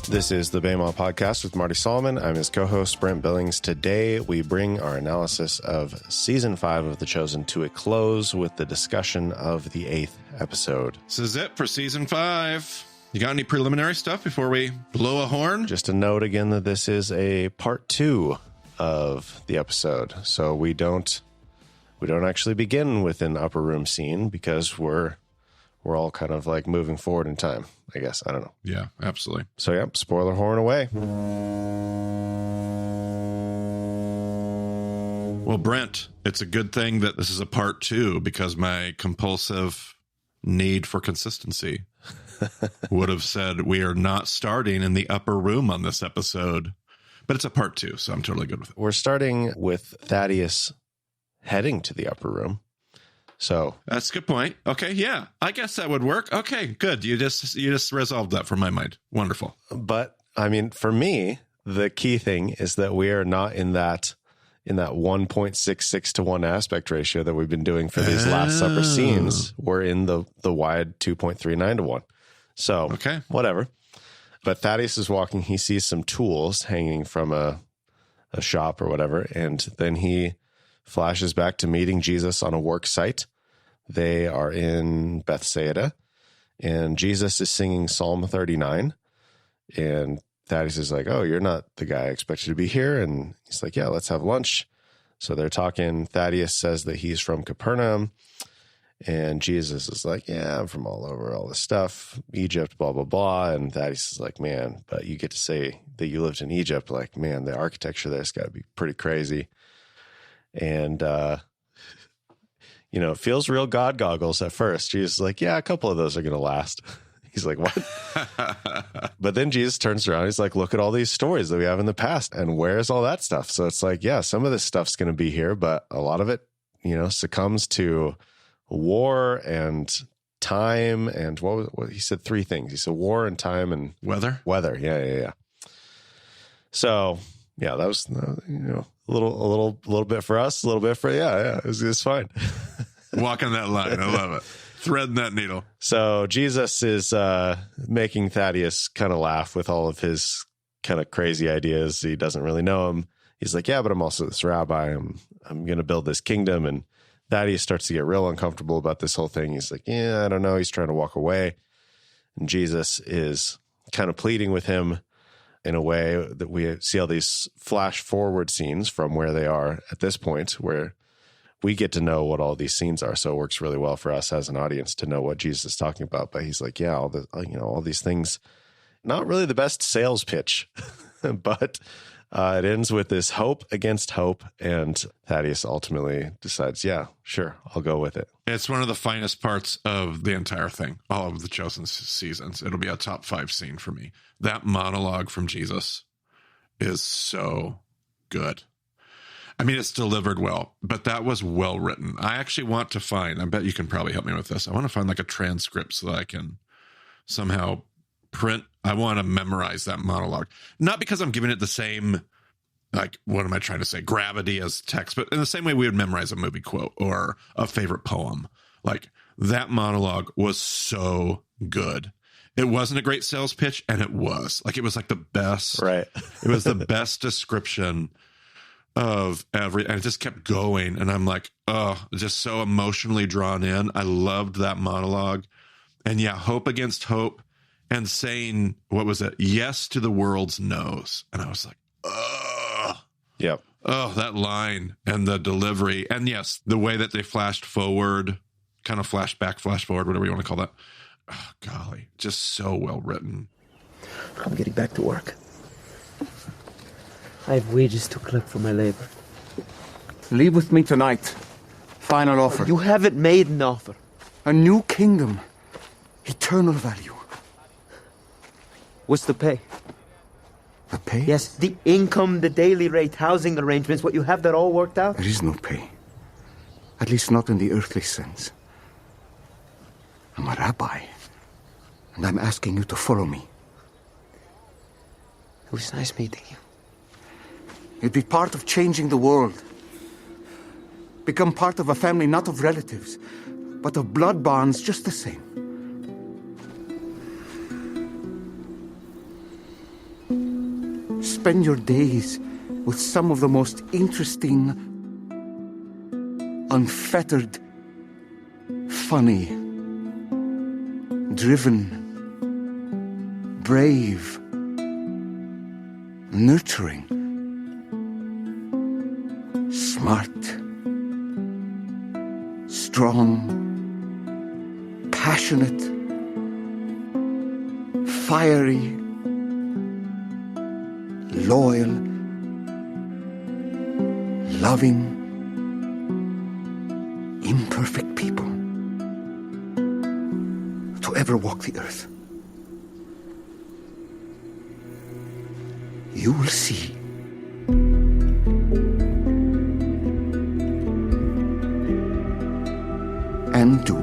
This is the Bema Podcast with Marty Solomon. I'm his co-host, Brent Billings. Today, we bring our analysis of Season 5 of The Chosen to a close with the discussion of the 8th episode. This is it for Season 5. You got any preliminary stuff before we blow a horn? Just a note again that this is a part 2 of the episode. So we don't actually begin with an upper room scene because we're all kind of like moving forward in time, I guess. I don't know. Yeah, absolutely. So, yeah, spoiler horn away. Well, Brent, it's a good thing that this is a part 2 because my compulsive need for consistency would have said we are not starting in the upper room on this episode. But it's a part 2, so I'm totally good with it. We're starting with Thaddeus heading to the upper room. So that's a good point. Okay, yeah, I guess that would work. Okay, good. You just resolved that from my mind. Wonderful. But I mean, for me, the key thing is that we are not in that 1.66 to 1 aspect ratio that we've been doing for these Last Supper scenes. We're in the wide 2.39 to 1. So okay, whatever. But Thaddeus is walking. He sees some tools hanging from a shop or whatever, and then he flashes back to meeting Jesus on a work site. They are in Bethsaida, and Jesus is singing Psalm 39. And Thaddeus is like, "Oh, you're not the guy I expected to be here." And he's like, "Yeah, let's have lunch." So they're talking. Thaddeus says that he's from Capernaum. And Jesus is like, "Yeah, I'm from all over, all this stuff, Egypt, blah, blah, blah." And Thaddeus is like, "Man, but you get to say that you lived in Egypt. Like, man, the architecture there's got to be pretty crazy." And, it feels real God goggles at first. Jesus is like, "Yeah, a couple of those are going to last." He's like, "What?" But then Jesus turns around. He's like, "Look at all these stories that we have in the past. And where's all that stuff?" So it's like, yeah, some of this stuff's going to be here, but a lot of it, succumbs to war and time. And what he said 3 things. He said war and time and weather. Yeah. So yeah, that was, a little bit for us, a little bit for, it was fine. Walking that line. I love it. Threading that needle. So Jesus is making Thaddeus kind of laugh with all of his kind of crazy ideas. He doesn't really know him. He's like, "Yeah, but I'm also this rabbi. I'm going to build this kingdom." And Thaddeus starts to get real uncomfortable about this whole thing. He's like, "Yeah, I don't know." He's trying to walk away. And Jesus is kind of pleading with him in a way that we see all these flash forward scenes from where they are at this point, where we get to know what all these scenes are. So it works really well for us as an audience to know what Jesus is talking about. But he's like, "Yeah, all these things, not really the best sales pitch, but it ends with this hope against hope." And Thaddeus ultimately decides, "Yeah, sure, I'll go with it." It's one of the finest parts of the entire thing, all of the Chosen seasons. It'll be a top 5 scene for me. That monologue from Jesus is so good. I mean, it's delivered well, but that was well written. I actually want to find, I bet you can probably help me with this. I want to find like a transcript so that I can somehow print. I want to memorize that monologue. Not because I'm giving it the same, like, what am I trying to say? Gravity as text, but in the same way we would memorize a movie quote or a favorite poem. Like, that monologue was so good. It wasn't a great sales pitch, and it was. Like, it was like the best. Right. It was the best description of and it just kept going. And I'm like, just so emotionally drawn in. I loved that monologue. And yeah, hope against hope and saying, what was it? Yes to the world's no's. And I was like, Yep. Oh, that line and the delivery. And yes, the way that they flashed forward, kind of flash back, flash forward, whatever you want to call that. Oh, golly, just so well written. I'm getting back to work. I have wages to collect for my labor. Leave with me tonight. Final offer. You haven't made an offer. A new kingdom. Eternal value. What's the pay? The pay? Yes, the income, the daily rate, housing arrangements, what you have that all worked out? There is no pay. At least not in the earthly sense. I'm a rabbi. And I'm asking you to follow me. It was nice meeting you. You'd be part of changing the world. Become part of a family not of relatives, but of blood bonds just the same. spend your days with some of the most interesting, unfettered, funny, driven, brave, nurturing, smart, strong, passionate, fiery, loyal, loving, imperfect people to ever walk the earth. You will see and do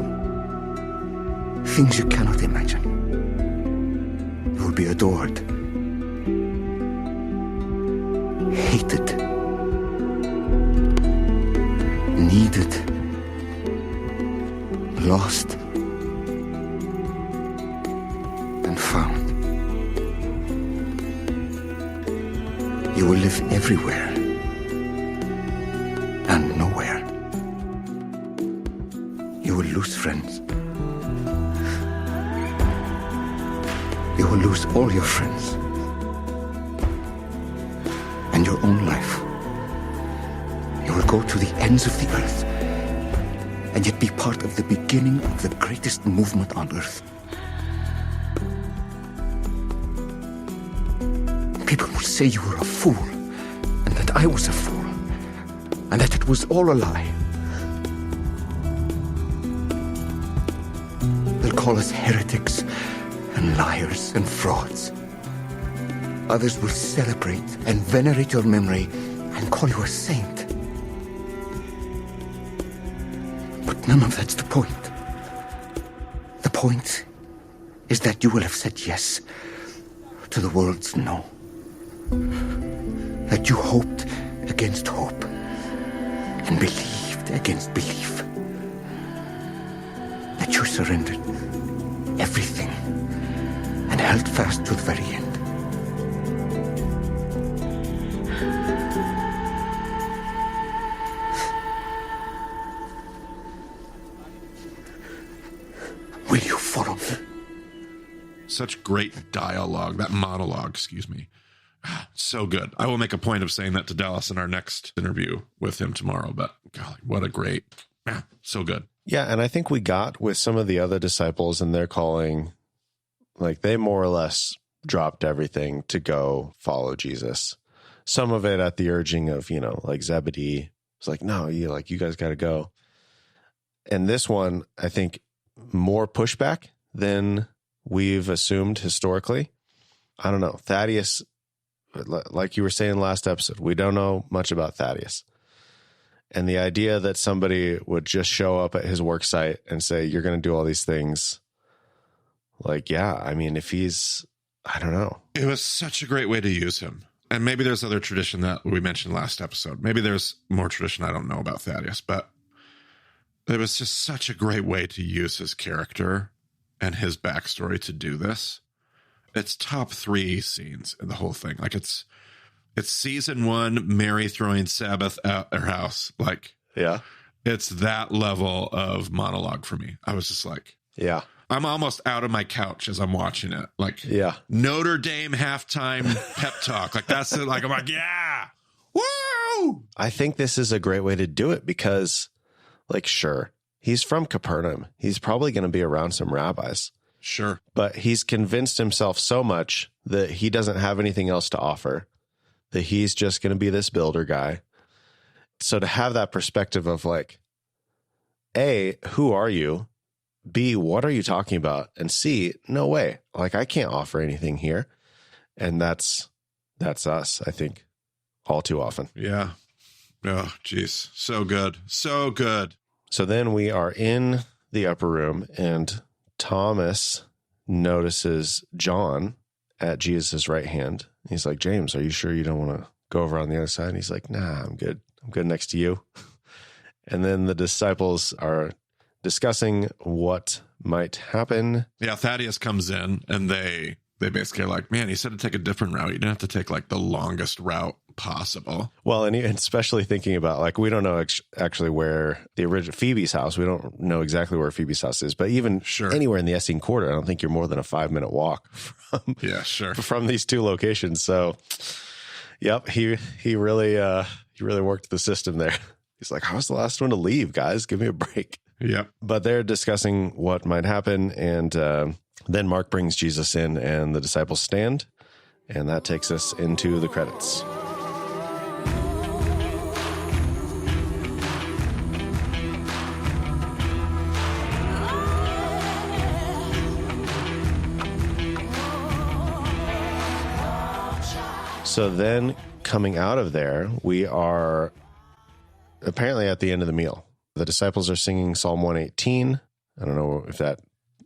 things you cannot imagine. You will be adored, hated, needed, lost, and found. You will live everywhere and nowhere. You will lose friends. You will lose all your friends and your own life. You will go to the ends of the earth and yet be part of the beginning of the greatest movement on earth. People will say you were a fool, and that I was a fool, and that it was all a lie. They'll call us heretics and liars and frauds. Others will celebrate and venerate your memory and call you a saint. But none of that's the point. The point is that you will have said yes to the world's no. That you hoped against hope and believed against belief. That you surrendered everything and held fast to the very end. Will you follow me? Such great dialogue, that monologue, excuse me. So good. I will make a point of saying that to Dallas in our next interview with him tomorrow, but golly, what a great, so good. Yeah, and I think we got with some of the other disciples and their calling, like they more or less dropped everything to go follow Jesus. Some of it at the urging of, like Zebedee. It's like, no, you guys got to go. And this one, I think more pushback than we've assumed historically. I don't know. Thaddeus, like you were saying last episode, we don't know much about Thaddeus. And the idea that somebody would just show up at his work site and say, you're going to do all these things. Like, yeah, I mean, if he's, I don't know. It was such a great way to use him. And maybe there's other tradition that we mentioned last episode. Maybe there's more tradition I don't know about Thaddeus, but it was just such a great way to use his character and his backstory to do this. It's top 3 scenes in the whole thing. Like it's season 1, Mary throwing Sabbath at her house. Like, yeah, it's that level of monologue for me. I was just like, yeah, I'm almost out of my couch as I'm watching it. Like, yeah, Notre Dame halftime pep talk. Like that's it. Like I'm like, yeah, woo! I think this is a great way to do it because, like, sure, he's from Capernaum. He's probably going to be around some rabbis. Sure. But he's convinced himself so much that he doesn't have anything else to offer, that he's just going to be this builder guy. So to have that perspective of like, A, who are you? B, what are you talking about? And C, no way. Like, I can't offer anything here. And that's us, I think, all too often. Yeah. Oh, geez. So good. So good. So then we are in the upper room and Thomas notices John at Jesus' right hand. He's like, James, are you sure you don't want to go over on the other side? And he's like, nah, I'm good. I'm good next to you. And then the disciples are discussing what might happen. Yeah, Thaddeus comes in and they they basically are like, man, he said to take a different route. You didn't have to take like the longest route possible. Well, and especially thinking about, like, we don't know actually where the original Phoebe's house, we don't know exactly where Phoebe's house is, but even anywhere in the Essene Quarter, I don't think you're more than a 5-minute walk from these two locations. So, yep, he really worked the system there. He's like, I was the last one to leave, guys. Give me a break. Yep. But they're discussing what might happen, and then Mark brings Jesus in, and the disciples stand, and that takes us into the credits. So then, coming out of there, we are apparently at the end of the meal. The disciples are singing Psalm 118. I don't know if that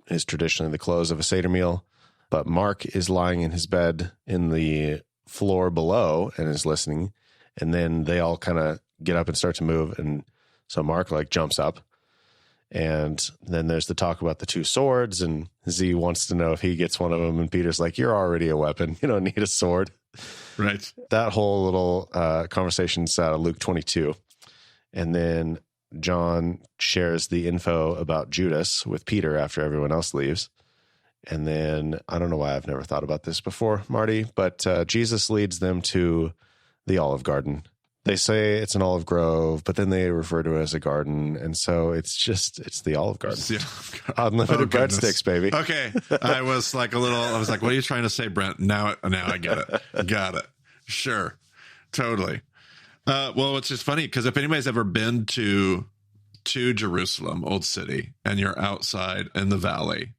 is traditionally the close of a Seder meal, but Mark is lying in his bed in the floor below and is listening. And then they all kind of get up and start to move. And so Mark like jumps up. And then there's the talk about the two swords, and Z wants to know if he gets one of them. And Peter's like, you're already a weapon. You don't need a sword. Right. That whole little conversation's out of Luke 22. And then John shares the info about Judas with Peter after everyone else leaves. And then, I don't know why I've never thought about this before, Marty, but Jesus leads them to the Olive Garden. They say it's an olive grove, but then they refer to it as a garden. And so it's the Olive Garden. Unlimited breadsticks, baby. Okay. I was like, what are you trying to say, Brent? Now I get it. Got it. Sure. Totally. Well, it's just funny because if anybody's ever been to Jerusalem, Old City, and you're outside in the valley,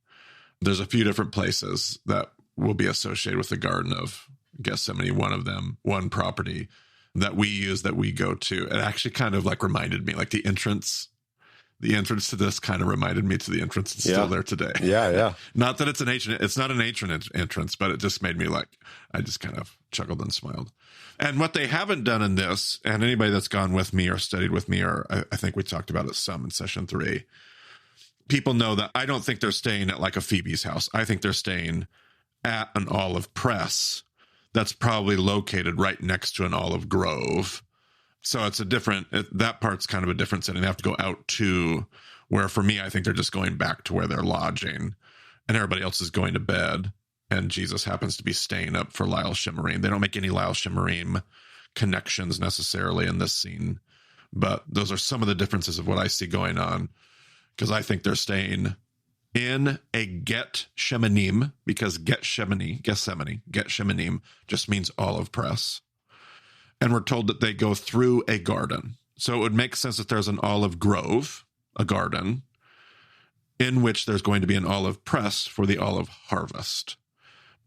there's a few different places that will be associated with the Garden of Gethsemane. One of them, one property that we use, that we go to. It actually kind of like reminded me, like the entrance to this kind of reminded me to the entrance. It's still there today. Yeah. Not that it's not an ancient entrance, but it just made me like, I just kind of chuckled and smiled. And what they haven't done in this, and anybody that's gone with me or studied with me, or I think we talked about it some in session 3, people know that I don't think they're staying at like a Phoebe's house. I think they're staying at an olive press that's probably located right next to an olive grove. So it's that part's kind of a different setting. They have to go out to where, for me, I think they're just going back to where they're lodging, and everybody else is going to bed. And Jesus happens to be staying up for Lyle Shimmerim. They don't make any Lyle Shimmerim connections necessarily in this scene, but those are some of the differences of what I see going on, because I think they're staying in a Gethsemane, because Gethsemane just means olive press. And we're told that they go through a garden. So it would make sense that there's an olive grove, a garden, in which there's going to be an olive press for the olive harvest.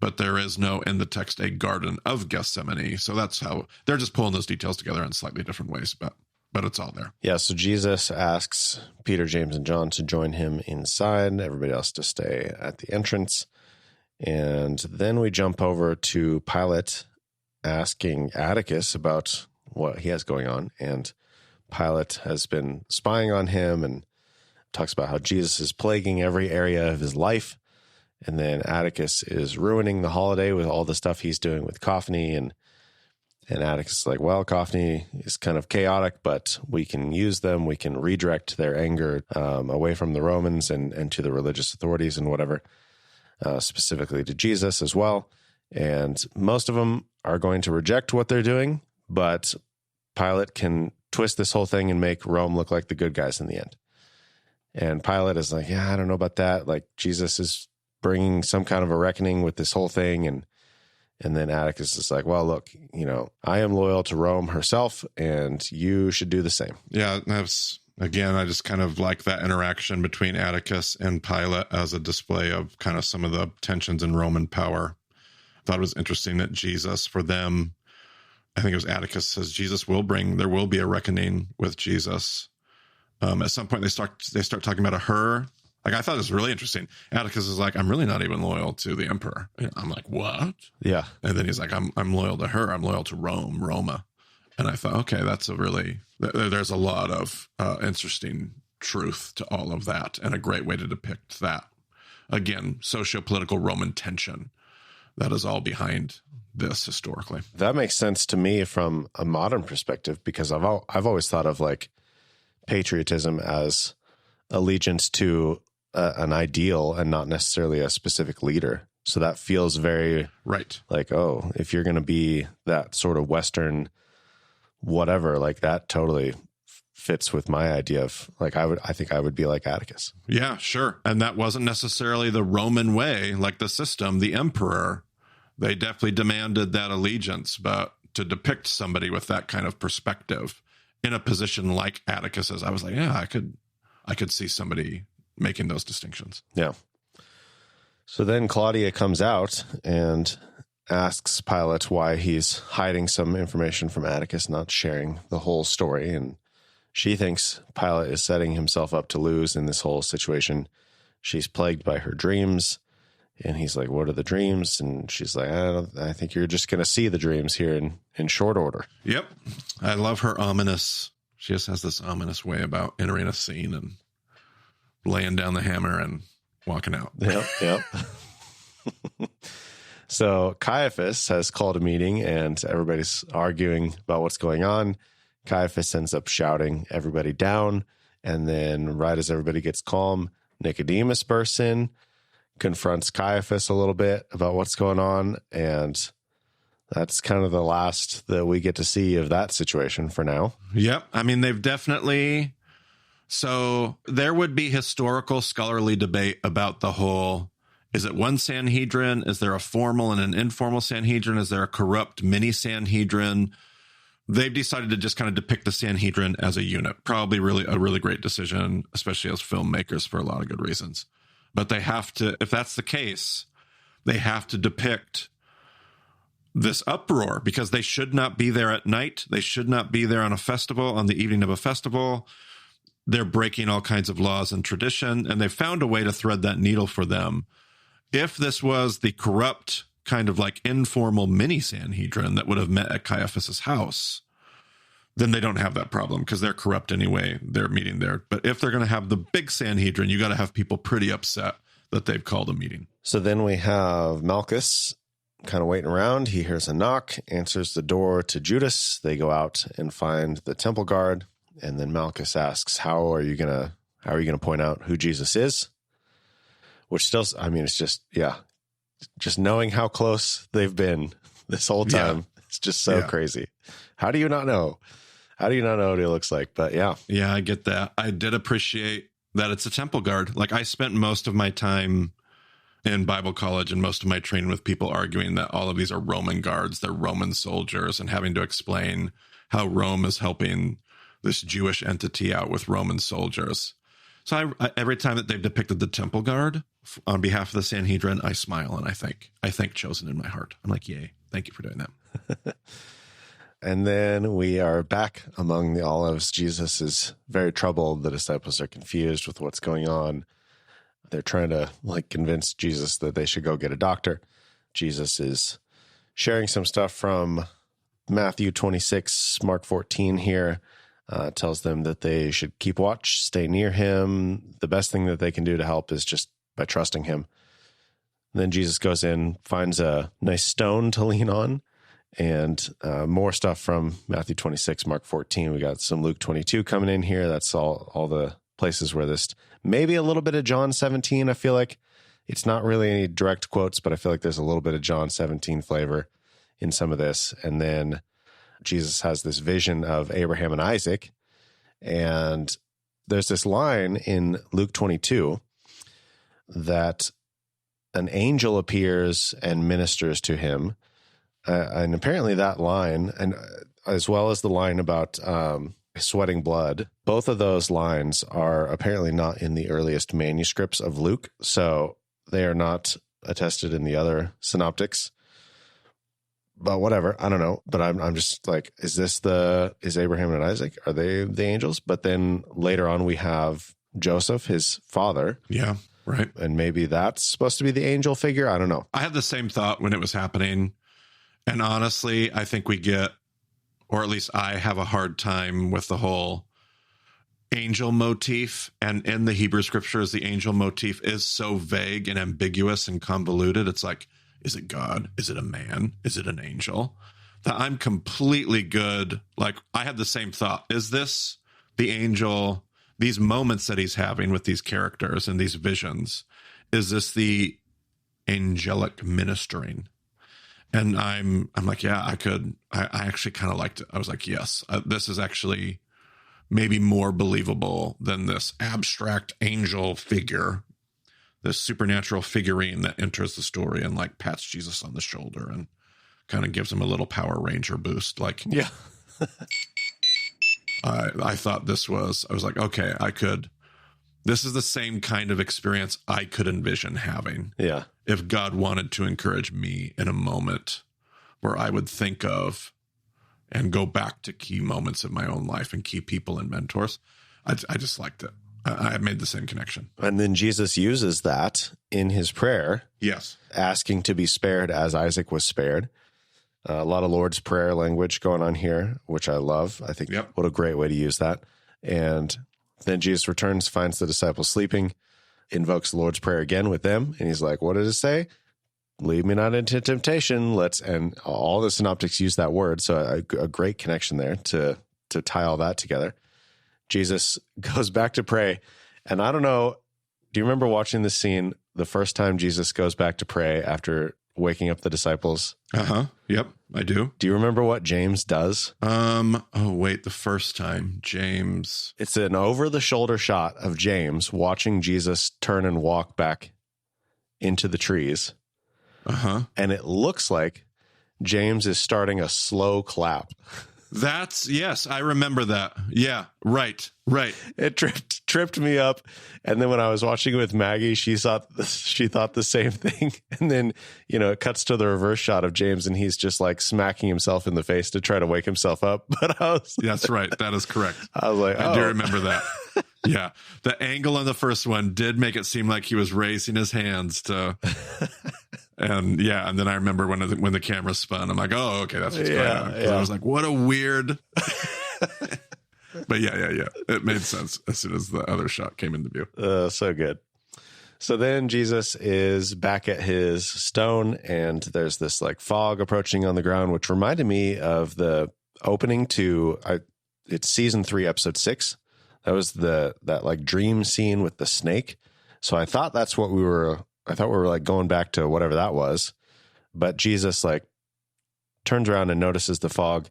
But there is no, in the text, a garden of Gethsemane. So that's how they're just pulling those details together in slightly different ways, but it's all there. Yeah, so Jesus asks Peter, James, and John to join him inside, everybody else to stay at the entrance. And then we jump over to Pilate asking Atticus about what he has going on. And Pilate has been spying on him and talks about how Jesus is plaguing every area of his life. And then Atticus is ruining the holiday with all the stuff he's doing with Cophony. And Atticus is like, well, Cophony is kind of chaotic, but we can use them. We can redirect their anger away from the Romans and to the religious authorities and whatever, specifically to Jesus as well. And most of them are going to reject what they're doing, but Pilate can twist this whole thing and make Rome look like the good guys in the end. And Pilate is like, yeah, I don't know about that. Like, Jesus is bringing some kind of a reckoning with this whole thing. And then Atticus is like, well, look, I am loyal to Rome herself, and you should do the same. Yeah, again, I just kind of like that interaction between Atticus and Pilate as a display of kind of some of the tensions in Roman power. I thought it was interesting that Jesus, for them, I think it was Atticus, says there will be a reckoning with Jesus. At some point, they start talking about a her. Like, I thought it was really interesting. Atticus is like, I'm really not even loyal to the emperor. I'm like, what? Yeah. And then he's like, I'm loyal to her. I'm loyal to Roma. And I thought, okay, there's a lot of interesting truth to all of that, and a great way to depict that. Again, socio-political Roman tension that is all behind this historically. That makes sense to me from a modern perspective, because I've always thought of like patriotism as allegiance to an ideal and not necessarily a specific leader. So that feels very right. Like, oh, if you're going to be that sort of Western whatever, like that totally fits with my idea of like, I think I would be like Atticus. Yeah, sure. And that wasn't necessarily the Roman way, like the system, the emperor. They definitely demanded that allegiance, but to depict somebody with that kind of perspective in a position like Atticus's, I was like, yeah, I could see somebody making those distinctions. Yeah. So then Claudia comes out and asks Pilate why he's hiding some information from Atticus, not sharing the whole story. And she thinks Pilate is setting himself up to lose in this whole situation. She's plagued by her dreams. And he's like, what are the dreams? And she's like, I think you're just going to see the dreams here in short order. Yep. I love her ominous. She just has this ominous way about entering a scene and laying down the hammer and walking out. Yep. So Caiaphas has called a meeting and everybody's arguing about what's going on. Caiaphas ends up shouting everybody down. And then right as everybody gets calm, Nicodemus bursts in, confronts Caiaphas a little bit about what's going on. And that's kind of the last that we get to see of that situation for now. Yep. I mean, they've definitely... So there would be historical scholarly debate about the whole, is it one Sanhedrin? Is there a formal and an informal Sanhedrin? Is there a corrupt mini Sanhedrin? They've decided to just kind of depict the Sanhedrin as a unit. Probably a really great decision, especially as filmmakers for a lot of good reasons. But they have to, if that's the case, they have to depict this uproar because they should not be there at night. They should not be there on a festival, on the evening of a festival. They're breaking all kinds of laws and tradition, and they found a way to thread that needle for them. If this was the corrupt kind of like informal mini Sanhedrin that would have met at Caiaphas's house, then they don't have that problem because they're corrupt anyway. They're meeting there. But if they're going to have the big Sanhedrin, you got to have people pretty upset that they've called a meeting. So then we have Malchus kind of waiting around. He hears a knock, answers the door to Judas. They go out and find the temple guard. And then Malchus asks, how are you going to point out who Jesus is? Which still, I mean, it's just knowing how close they've been this whole time. Yeah. It's just so crazy. How do you not know? How do you not know what he looks like? But yeah. Yeah, I get that. I did appreciate that it's a temple guard. Like I spent most of my time in Bible college and most of my training with people arguing that all of these are Roman guards. They're Roman soldiers and having to explain how Rome is helping this Jewish entity out with Roman soldiers. So every time that they've depicted the temple guard on behalf of the Sanhedrin, I smile and I think chosen in my heart. I'm like, yay, thank you for doing that. And then we are back among the olives. Jesus is very troubled. The disciples are confused with what's going on. They're trying to convince Jesus that they should go get a doctor. Jesus is sharing some stuff from Matthew 26, Mark 14 here. Tells them that they should keep watch, stay near him. The best thing that they can do to help is just by trusting him. And then Jesus goes in, finds a nice stone to lean on, and more stuff from Matthew 26, Mark 14. We got some Luke 22 coming in here. That's all the places where this, maybe a little bit of John 17. I feel like it's not really any direct quotes, but I feel like there's a little bit of John 17 flavor in some of this. And then Jesus has this vision of Abraham and Isaac, and there's this line in Luke 22 that an angel appears and ministers to him, and apparently that line, and as well as the line about sweating blood, both of those lines are apparently not in the earliest manuscripts of Luke, so they are not attested in the other synoptics. But whatever, I don't know. But I'm just like, is Abraham and Isaac? Are they the angels? But then later on we have Joseph, his father. Yeah, right. And maybe that's supposed to be the angel figure. I don't know. I had the same thought when it was happening. And honestly, I think we get, or at least I have a hard time with the whole angel motif. And in the Hebrew scriptures, the angel motif is so vague and ambiguous and convoluted. It's like, Is it God? Is it a man? Is it an angel? That I'm completely good. Like, I had the same thought. Is this the angel? These moments that he's having with these characters and these visions, is this the angelic ministering? And I'm like, yeah, I actually kind of liked it. I was like, yes, this is actually maybe more believable than this abstract angel figure, this supernatural figurine that enters the story and like pats Jesus on the shoulder and kind of gives him a little Power Ranger boost. Like, Yeah. I thought I was like, okay, this is the same kind of experience I could envision having. Yeah. If God wanted to encourage me in a moment where I would think of and go back to key moments of my own life and key people and mentors. I just liked it. I made the same connection. And then Jesus uses that in his prayer. Yes. Asking to be spared as Isaac was spared. A lot of Lord's Prayer language going on here, which I love. I think What a great way to use that. And then Jesus returns, finds the disciples sleeping, invokes the Lord's Prayer again with them. And he's like, what did it say? Lead me not into temptation. And all the synoptics use that word. So a great connection there to tie all that together. Jesus goes back to pray. And I don't know, do you remember watching this scene the first time Jesus goes back to pray after waking up the disciples? Yep, I do. Do you remember what James does? The first time, James. It's an over-the-shoulder shot of James watching Jesus turn and walk back into the trees. And it looks like James is starting a slow clap. Yes, I remember that. Yeah, right. It tripped me up. And then when I was watching it with Maggie, she thought the same thing. And then, it cuts to the reverse shot of James and he's just like smacking himself in the face to try to wake himself up. But that's right. That is correct. I was like, I do remember that. Yeah. The angle on the first one did make it seem like he was raising his hands to... And then I remember when the camera spun, I'm like, oh, okay, that's what's going on. I was like, what a weird. But yeah. It made sense as soon as the other shot came into view. So good. So then Jesus is back at his stone, and there's this like fog approaching on the ground, which reminded me of the opening to it's season 3, episode 6. That was that like dream scene with the snake. So I thought that's what I thought we were like going back to whatever that was, but Jesus like turns around and notices the fog,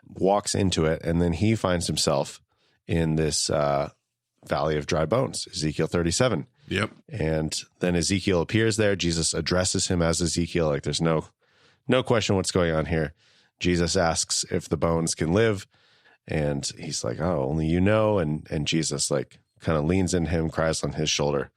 walks into it, and then he finds himself in this valley of dry bones, Ezekiel 37. Yep. And then Ezekiel appears there. Jesus addresses him as Ezekiel. Like there's no question what's going on here. Jesus asks if the bones can live, and he's like, oh, only you know. And Jesus like kind of leans in him, cries on his shoulder.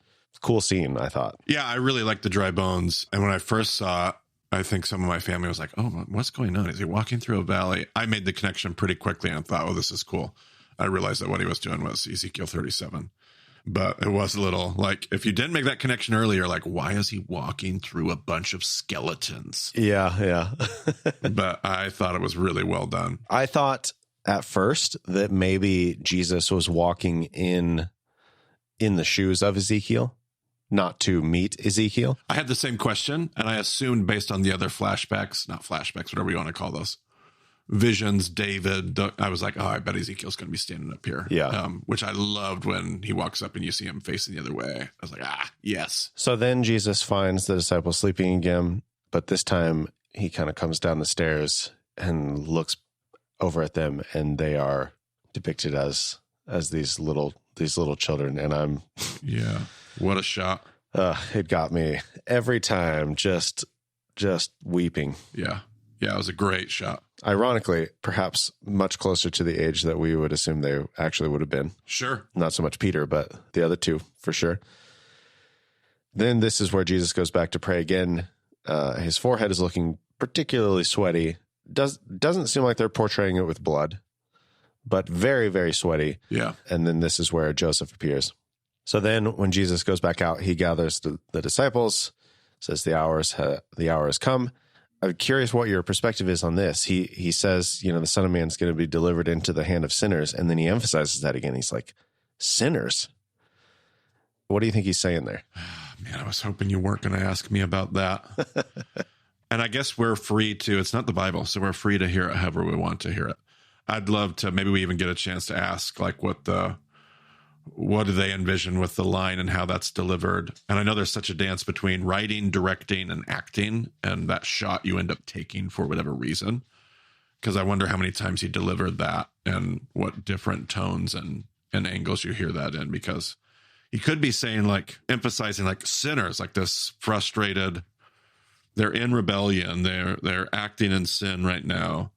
Cool scene, I thought. Yeah, I really like the dry bones. And when I first saw it, I think some of my family was like, oh, what's going on? Is he walking through a valley? I made the connection pretty quickly and thought, oh, this is cool. I realized that what he was doing was Ezekiel 37. But it was a little like, if you didn't make that connection earlier, like, why is he walking through a bunch of skeletons? Yeah. But I thought it was really well done. I thought at first that maybe Jesus was walking in the shoes of Ezekiel, not to meet Ezekiel. I had the same question, and I assumed based on the other not flashbacks, whatever you want to call those, visions, David, I was like, oh, I bet Ezekiel's going to be standing up here. Yeah. Which I loved when he walks up and you see him facing the other way. I was like, yes. So then Jesus finds the disciples sleeping again, but this time he kind of comes down the stairs and looks over at them, and they are depicted as these little children. And what a shot. It got me every time, just weeping. Yeah, it was a great shot. Ironically, perhaps much closer to the age that we would assume they actually would have been. Sure. Not so much Peter, but the other two for sure. Then this is where Jesus goes back to pray again. His forehead is looking particularly sweaty. Doesn't seem like they're portraying it with blood, but very, very sweaty. Yeah. And then this is where Joseph appears. So then when Jesus goes back out, he gathers the disciples, says the hour has come. I'm curious what your perspective is on this. He says, the Son of Man's going to be delivered into the hand of sinners. And then he emphasizes that again. He's like, sinners? What do you think he's saying there? Man, I was hoping you weren't going to ask me about that. And I guess we're free to, it's not the Bible, so we're free to hear it however we want to hear it. I'd love to, maybe we even get a chance to ask, like, what do they envision with the line and how that's delivered. And I know there's such a dance between writing, directing, and acting, and that shot you end up taking for whatever reason. Because I wonder how many times he delivered that and what different tones and angles you hear that in. Because he could be saying, like, emphasizing, like, sinners, like this frustrated, they're in rebellion, they're acting in sin right now.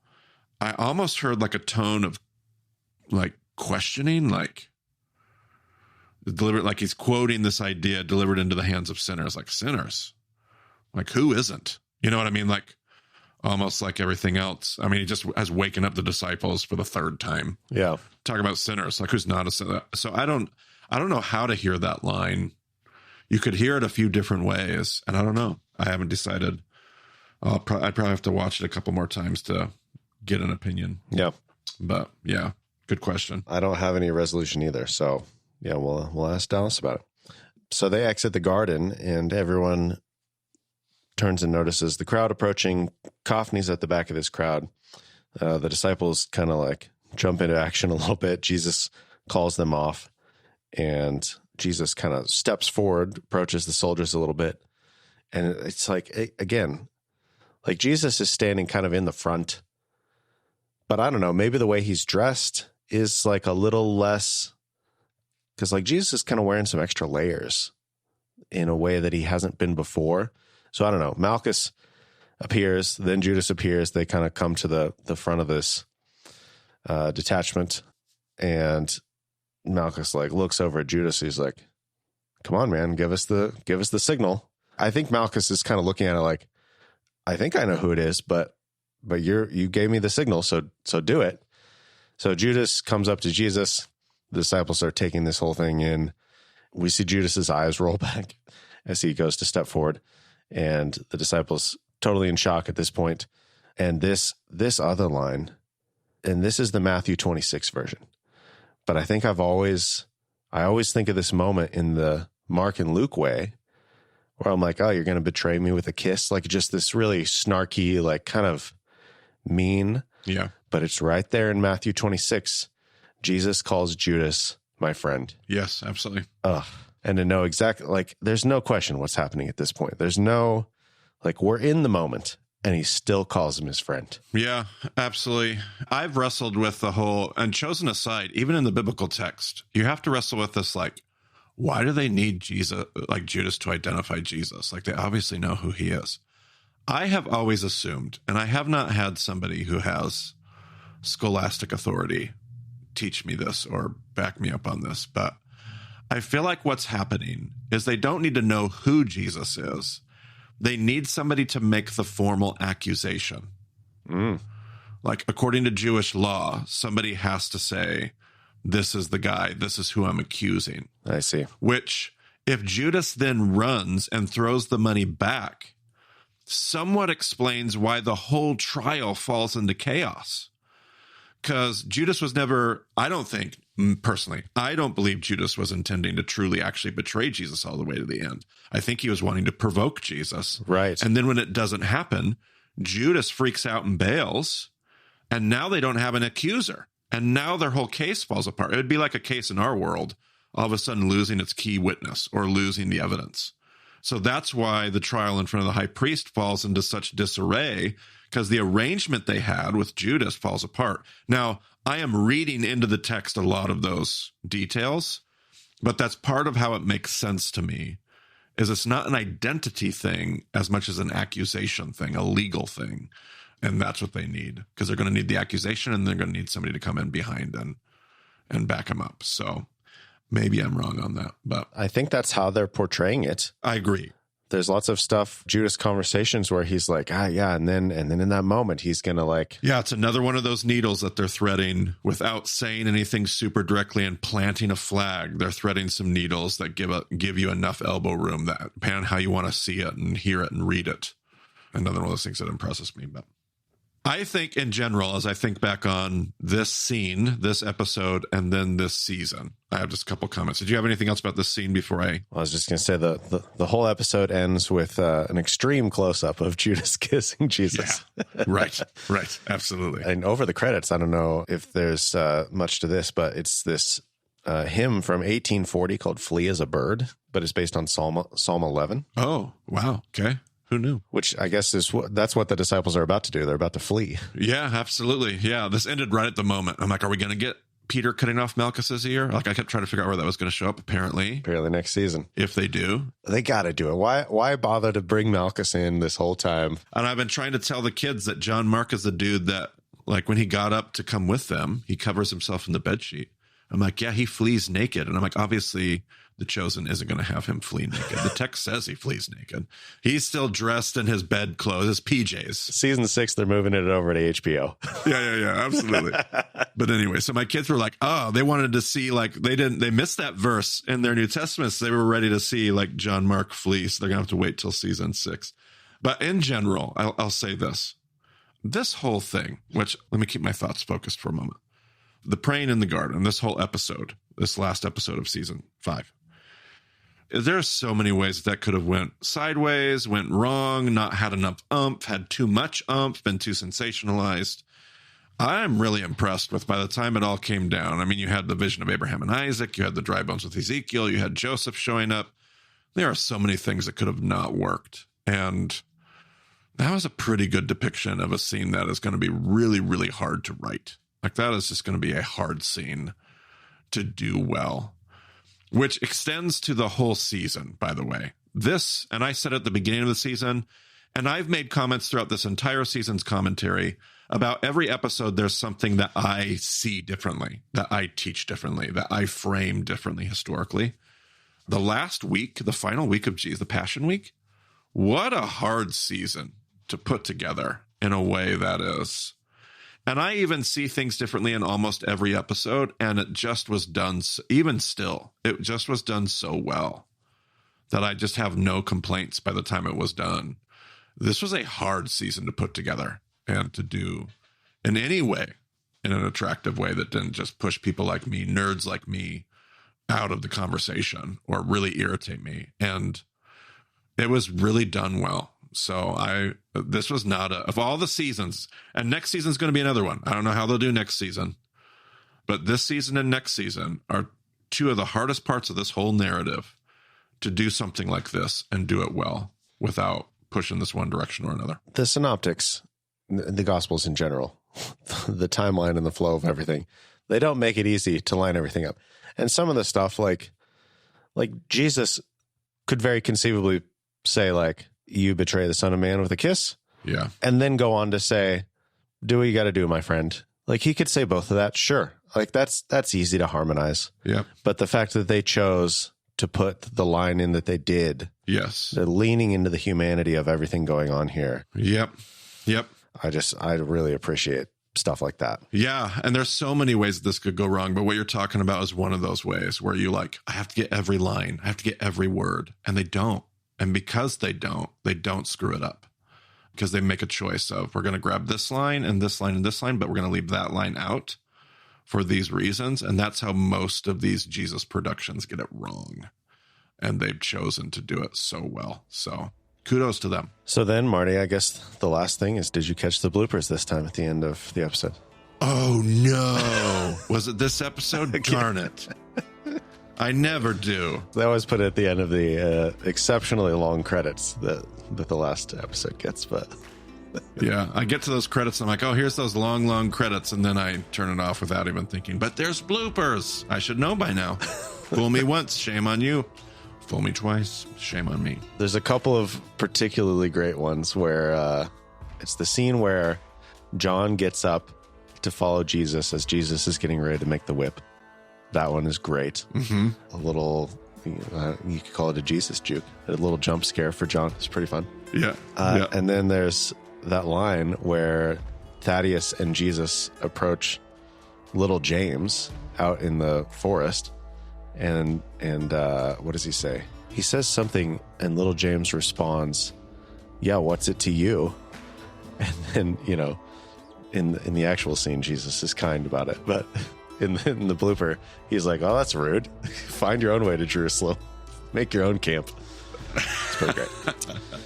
I almost heard like a tone of like questioning, like delivered, like he's quoting this idea delivered into the hands of sinners, like sinners, like who isn't? You know what I mean? Like almost like everything else. I mean, he just has waken up the disciples for the third time. Yeah, talking about sinners, like who's not a sinner. So I don't know how to hear that line. You could hear it a few different ways, and I don't know. I haven't decided. I'd probably have to watch it a couple more times to get an opinion. Yeah. But yeah, good question. I don't have any resolution either. So yeah, we'll ask Dallas about it. So they exit the garden and everyone turns and notices the crowd approaching. Kaphne's at the back of this crowd. The disciples kind of like jump into action a little bit. Jesus calls them off and Jesus kind of steps forward, approaches the soldiers a little bit. And it's like, again, like Jesus is standing kind of in the front. But I don't know, maybe the way he's dressed is like a little less, because like Jesus is kind of wearing some extra layers in a way that he hasn't been before. So I don't know. Malchus appears, then Judas appears. They kind of come to the front of this detachment, and Malchus like looks over at Judas. He's like, "Come on, man, give us the signal." I think Malchus is kind of looking at it like, "I think I know who it is, but you gave me the signal, so do it." So Judas comes up to Jesus. The disciples are taking this whole thing in. We see Judas's eyes roll back as he goes to step forward, and the disciples totally in shock at this point. And this other line, and this is the Matthew 26 version, but I think I always think of this moment in the Mark and Luke way, where I'm like, oh, you're going to betray me with a kiss, like just this really snarky, like kind of mean. Yeah. But it's right there in Matthew 26. Jesus calls Judas my friend. Yes, absolutely. And to know exactly, like, there's no question what's happening at this point. There's no, like, we're in the moment, and he still calls him his friend. Yeah, absolutely. I've wrestled with the whole, and chosen a side, even in the biblical text, you have to wrestle with this, like, why do they need Jesus, like Judas, to identify Jesus? Like, they obviously know who he is. I have always assumed, and I have not had somebody who has scholastic authority teach me this or back me up on this, but I feel like what's happening is they don't need to know who Jesus is. They need somebody to make the formal accusation. Like, according to Jewish law, somebody has to say, this is the guy, this is who I'm accusing. I see. Which, if Judas then runs and throws the money back, somewhat explains why the whole trial falls into chaos. Because Judas was never, I don't think, personally, I don't believe Judas was intending to truly actually betray Jesus all the way to the end. I think he was wanting to provoke Jesus. Right. And then when it doesn't happen, Judas freaks out and bails, and now they don't have an accuser. And now their whole case falls apart. It would be like a case in our world, all of a sudden losing its key witness or losing the evidence. So that's why the trial in front of the high priest falls into such disarray, because the arrangement they had with Judas falls apart. Now, I am reading into the text a lot of those details, but that's part of how it makes sense to me, is it's not an identity thing as much as an accusation thing, a legal thing. And that's what they need, because they're going to need the accusation and they're going to need somebody to come in behind and back them up. So maybe I'm wrong on that, but I think that's how they're portraying it. I agree. There's lots of stuff, Judas conversations, where he's like, yeah, and then in that moment, he's going to like... Yeah, it's another one of those needles that they're threading without saying anything super directly and planting a flag. They're threading some needles that give you enough elbow room, that depending on how you want to see it and hear it and read it. Another one of those things that impresses me. But I think in general, as I think back on this scene, this episode, and then this season, I have just a couple comments. Did you have anything else about this scene before I was just going to say the whole episode ends with an extreme close-up of Judas kissing Jesus. Yeah, right. Absolutely. And over the credits, I don't know if there's much to this, but it's this hymn from 1840 called Flee as a Bird, but it's based on Psalm 11. Oh, wow. Okay. Who knew? Which I guess that's what the disciples are about to do. They're about to flee. Yeah, absolutely. Yeah, this ended right at the moment. I'm like, are we going to get Peter cutting off Malchus's ear? Like, I kept trying to figure out where that was going to show up. Apparently next season. If they do. They got to do it. Why bother to bring Malchus in this whole time? And I've been trying to tell the kids that John Mark is the dude that, like, when he got up to come with them, he covers himself in the bedsheet. I'm like, yeah, he flees naked. And I'm like, obviously the Chosen isn't going to have him flee naked. The text says he flees naked. He's still dressed in his bed clothes, his PJs. Season 6, they're moving it over to HBO. Yeah, absolutely. But anyway, so my kids were like, oh, they wanted to see, like, they missed that verse in their New Testaments. They were ready to see, like, John Mark flee. So they're going to have to wait till season 6. But in general, I'll say this. This whole thing, which, let me keep my thoughts focused for a moment. The praying in the garden, this whole episode, this last episode of season 5. There are so many ways that could have went sideways, went wrong, not had enough oomph, had too much oomph, been too sensationalized. I'm really impressed with, by the time it all came down. I mean, you had the vision of Abraham and Isaac, you had the dry bones with Ezekiel, you had Joseph showing up. There are so many things that could have not worked. And that was a pretty good depiction of a scene that is going to be really, really hard to write. Like, that is just going to be a hard scene to do well, which extends to the whole season, by the way. This, and I said at the beginning of the season, and I've made comments throughout this entire season's commentary about every episode, there's something that I see differently, that I teach differently, that I frame differently historically. The last week, the final week of Jesus, the Passion Week, what a hard season to put together in a way that is. And I even see things differently in almost every episode, and it just was done, even still, it just was done so well that I just have no complaints by the time it was done. This was a hard season to put together and to do in any way, in an attractive way that didn't just push people like me, nerds like me, out of the conversation or really irritate me. And it was really done well. So this was not of all the seasons, and next season's going to be another one. I don't know how they'll do next season, but this season and next season are two of the hardest parts of this whole narrative to do something like this and do it well without pushing this one direction or another. The synoptics, the Gospels in general, the timeline and the flow of everything, they don't make it easy to line everything up. And some of the stuff, like Jesus could very conceivably say, like, you betray the Son of Man with a kiss. Yeah. And then go on to say, do what you got to do, my friend. Like, he could say both of that. Sure. Like, that's easy to harmonize. Yeah. But the fact that they chose to put the line in that they did. Yes. They're leaning into the humanity of everything going on here. Yep. I really appreciate stuff like that. Yeah. And there's so many ways that this could go wrong. But what you're talking about is one of those ways where you like, I have to get every line. I have to get every word. And they don't. And because they don't screw it up, because they make a choice of, we're going to grab this line and this line and this line, but we're going to leave that line out for these reasons. And that's how most of these Jesus productions get it wrong. And they've chosen to do it so well. So kudos to them. So then, Marty, I guess the last thing is, did you catch the bloopers this time at the end of the episode? Oh, no. Was it this episode? Darn it. I never do. They always put it at the end of the exceptionally long credits that the last episode gets, but... Yeah, I get to those credits and I'm like, oh, here's those long, long credits, and then I turn it off without even thinking, but there's bloopers. I should know by now. Fool me once, shame on you. Fool me twice, shame on me. There's a couple of particularly great ones where it's the scene where John gets up to follow Jesus as Jesus is getting ready to make the whip. That one is great. Mm-hmm. A little, you could call it a Jesus juke. A little jump scare for John. It's pretty fun. Yeah. And then there's that line where Thaddeus and Jesus approach little James out in the forest. And what does he say? He says something, and little James responds, yeah, what's it to you? And then, in the actual scene, Jesus is kind about it, but in the blooper, he's like, "Oh, that's rude. Find your own way to Jerusalem. Make your own camp." It's pretty great.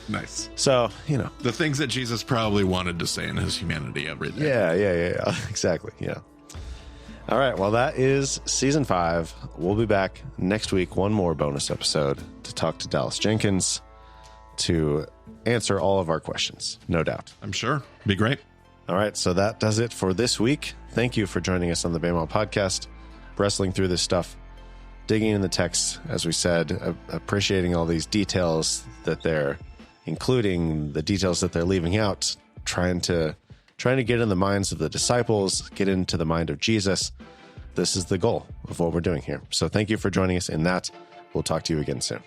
Nice. So, you know, the things that Jesus probably wanted to say in his humanity every day. Yeah. Exactly. Yeah. All right. Well, that is season 5. We'll be back next week. One more bonus episode to talk to Dallas Jenkins to answer all of our questions. No doubt. I'm sure. Be great. All right. So that does it for this week. Thank you for joining us on the Bama podcast, wrestling through this stuff, digging in the text, as we said, appreciating all these details that they're including, the details that they're leaving out, trying to get in the minds of the disciples, get into the mind of Jesus. This is the goal of what we're doing here. So thank you for joining us in that. We'll talk to you again soon.